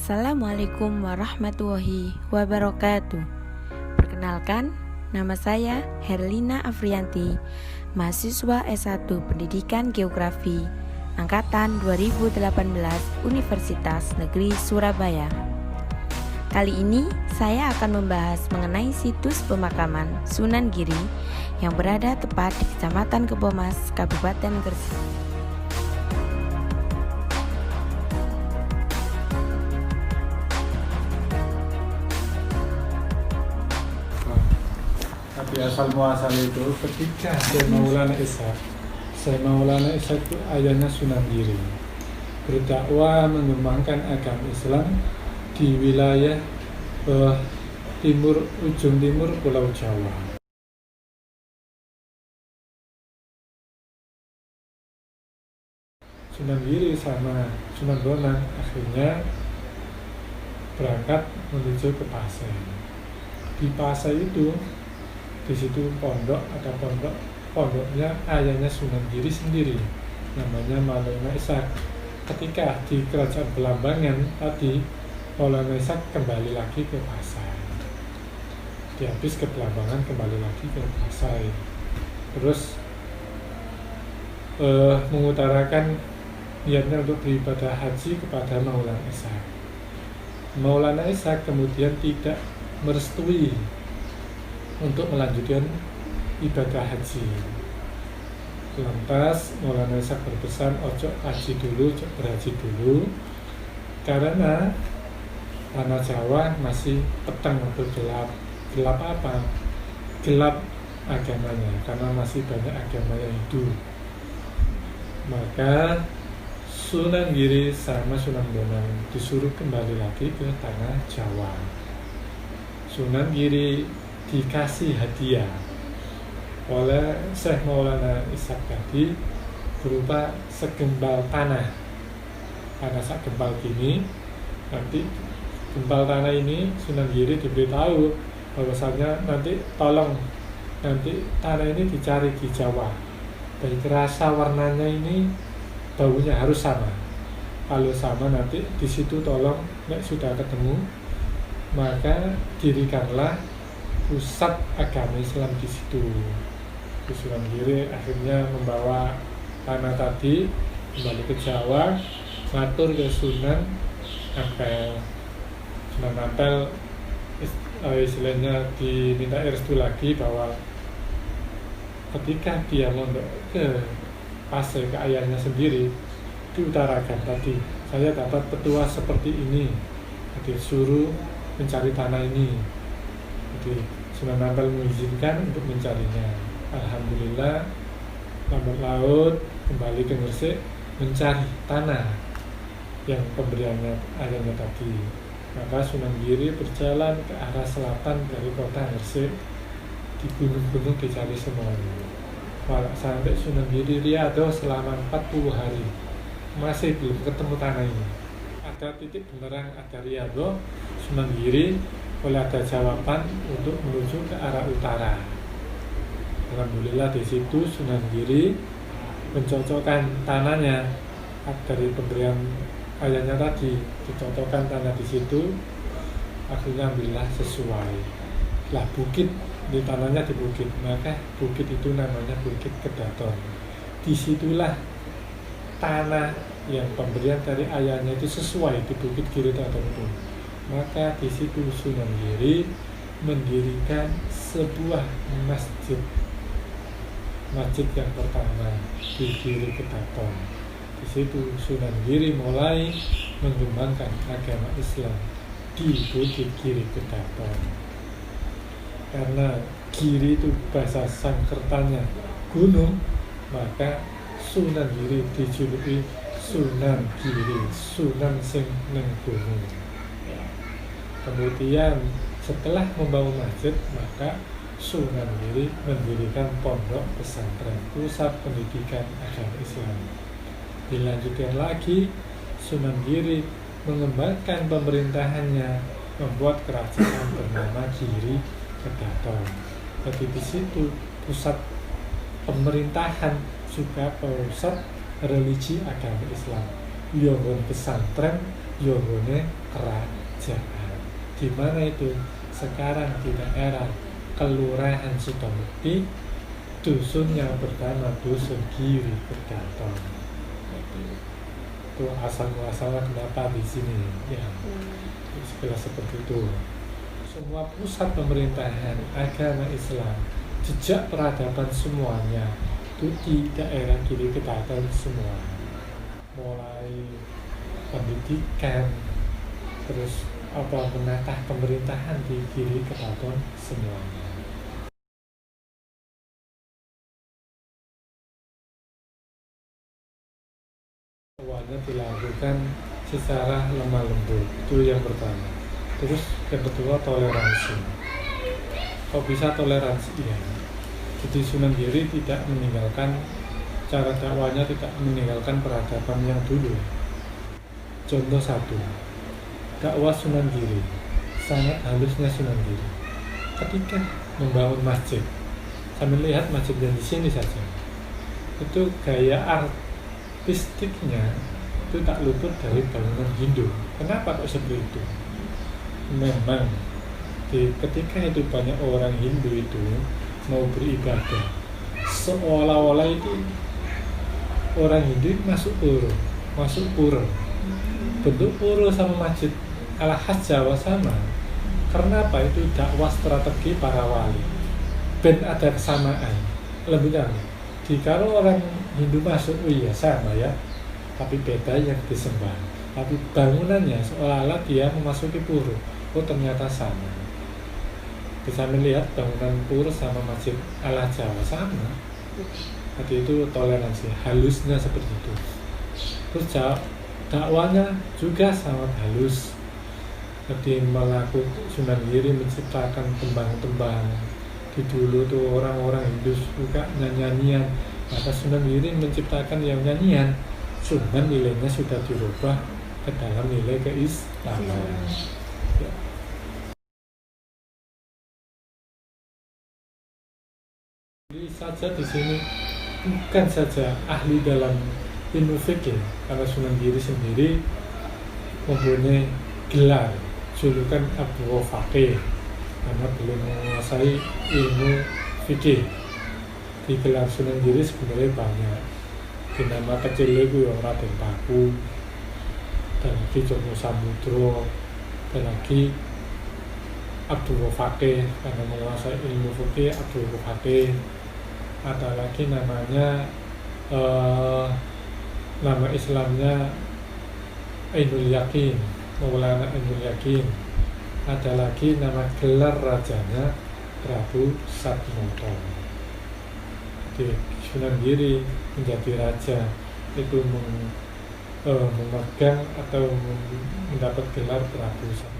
Assalamualaikum warahmatullahi wabarakatuh. Perkenalkan, nama saya Herlina Afrianti, mahasiswa S1 Pendidikan Geografi Angkatan 2018 Universitas Negeri Surabaya. Kali ini saya akan membahas mengenai situs pemakaman Sunan Giri yang berada tepat di Kecamatan Kebomas, Kabupaten Gresik. Tapi asal muasal itu ketika Syekh Maulana Ishaq itu ayahnya Sunan Giri berdakwah mengembangkan agama Islam di wilayah ujung timur Pulau Jawa. Sunan Giri sama Sunan Bonang akhirnya berangkat menuju ke Pasai. Di Pasai itu, di situ ada pondoknya ayahnya Sunan Giri sendiri, namanya Maulana Ishaq. Ketika di Kerajaan Belambangan tadi, Maulana Ishaq kembali lagi ke Pasai. Habis ke Belambangan kembali lagi ke Pasai. Terus mengutarakan niatnya untuk beribadah haji kepada Maulana Ishaq. Maulana Ishaq kemudian tidak merestui untuk melanjutkan ibadah haji. Lantas Maulana Ishaq berpesan ojo berhaji dulu, karena tanah Jawa masih peteng atau gelap agamanya, karena masih banyak agama yang hidup. Maka Sunan Giri sama Sunan Bonang disuruh kembali lagi ke tanah Jawa. Sunan Giri dikasih hadiah oleh Syekh Maulana Ishaq tadi berupa segembal tanah segembal gini. Nanti gembal tanah ini Sunan Giri diberitahu bahwasanya nanti tanah ini dicari di Jawa, baik rasa warnanya ini baunya harus sama. Kalau sama nanti di situ tolong sudah ketemu, maka dirikanlah pusat agama Islam di situ. Sunan Giri akhirnya membawa tanah tadi kembali ke Jawa, ngatur ke Sunan Ampel. Sunan Ampel istilahnya diminta restu lagi bahwa ketika dia mondok ke Pasai ke ayahnya sendiri, diutarakan tadi, saya dapat petua seperti ini, jadi suruh mencari tanah ini. Jadi Sunan Ampel mengizinkan untuk mencarinya. Alhamdulillah, lambat laut kembali ke Gresik mencari tanah yang pemberiannya ayahnya tadi. Maka Sunan Giri berjalan ke arah selatan dari kota Gresik, di gunung-gunung dicari semuanya. Sampai Sunan Giri riado selama 40 hari masih belum ketemu tanah ini. Ada titik benerang, ada riado, Sunan Giri boleh ada jawaban untuk menuju ke arah utara. Alhamdulillah di situ Sunan Giri mencocokkan tanahnya dari pemberian ayahnya tadi, dicocokkan tanah di situ, akhirnya alhamdulillah sesuai. Lah bukit di tanahnya di bukit, maka bukit itu namanya Bukit Kedaton. Disitulah tanah yang pemberian dari ayahnya itu sesuai di Bukit Kedaton itu. Maka di situ Sunan Giri mendirikan sebuah masjid yang pertama di Giri Kedaton. Di situ Sunan Giri mulai mengembangkan agama Islam di Bukit Giri Kedaton. Karena Giri itu bahasa Sanskertanya gunung, maka Sunan Giri dijuluki Sunan Giri, Sunan sing neng gunung. Kemudian setelah membangun masjid, maka Sunan Giri mendirikan pondok pesantren, pusat pendidikan agama Islam. Dilanjutkan lagi, Sunan Giri mengembangkan pemerintahannya, membuat kerajaan bernama Giri Kedaton. Jadi di situ pusat pemerintahan juga pusat religi agama Islam. Yongon pesantren, yongone kerajaan. Di mana itu? Sekarang di daerah Kelurahan Sutomukti, dusun yang bernama Dusun Giri Berdaton. Itu asal-muasalnya kenapa di sini ya, sekilas seperti itu. Semua pusat pemerintahan agama Islam, jejak peradaban semuanya itu di daerah Giri Berdaton semua, mulai pendidikan, terus menatah pemerintahan di Giri Berdaton semuanya. Awalnya dilakukan secara lemah lembut, itu yang pertama. Terus yang kedua toleransi. Kok bisa toleransi? Ya, jadi Sunan Giri tidak meninggalkan cara dakwahnya, tidak meninggalkan peradaban yang dulu. Contoh satu, dakwah Sunan Giri, sangat halusnya Sunan Giri. Ketika membangun masjid, sambil lihat masjid yang di sini saja, itu gaya artistiknya itu tak luput dari bangunan Hindu. Kenapa kok seperti itu? Memang ketika itu banyak orang Hindu itu mau beribadah, seolah-olah itu orang Hindu masuk pura. Bentuk pura sama masjid ala khas Jawa sama. Karena apa? Itu dakwah strategi para wali. Ben ada kesamaan. Lebih kalau orang Hindu masuk, oh iya sama ya, tapi beda yang disembah. Tapi bangunannya seolah-olah dia memasuki pura. Oh ternyata sama. Bisa melihat bangunan pura sama masjid ala Jawa sama. Jadi itu toleransi, halusnya seperti itu. Terus dakwanya juga sangat halus. Jadi melakukan Sunan Giri menciptakan tembang-tembang. Di dulu tuh orang-orang Hindu suka nyanyian, maka Sunan Giri menciptakan yang nyanyian. Cuman nilainya sudah dirubah ke dalam nilai keislaman. Ya. Jadi saja di sini bukan saja ahli dalam ilmu fikih, karena Sunan Giri sendiri mempunyai gelar julukan Abu Faqih karena beliau menguasai ilmu fikih. Di gelar Sunan Giri sebenarnya banyak. Di nama kecil itu yang Raden Paku, dan lagi Jono Samudro, dan lagi Abdul Faqih karena menguasai ilmu fikih Abdul Faqih. Ada lagi namanya nama Islamnya Ainul Yakin, Maulana Ainul Yakin. Ada lagi nama gelar rajanya Prabu Satmoto. Jadi Sunan Giri menjadi raja itu memegang atau mendapat gelar Prabu Satmoto.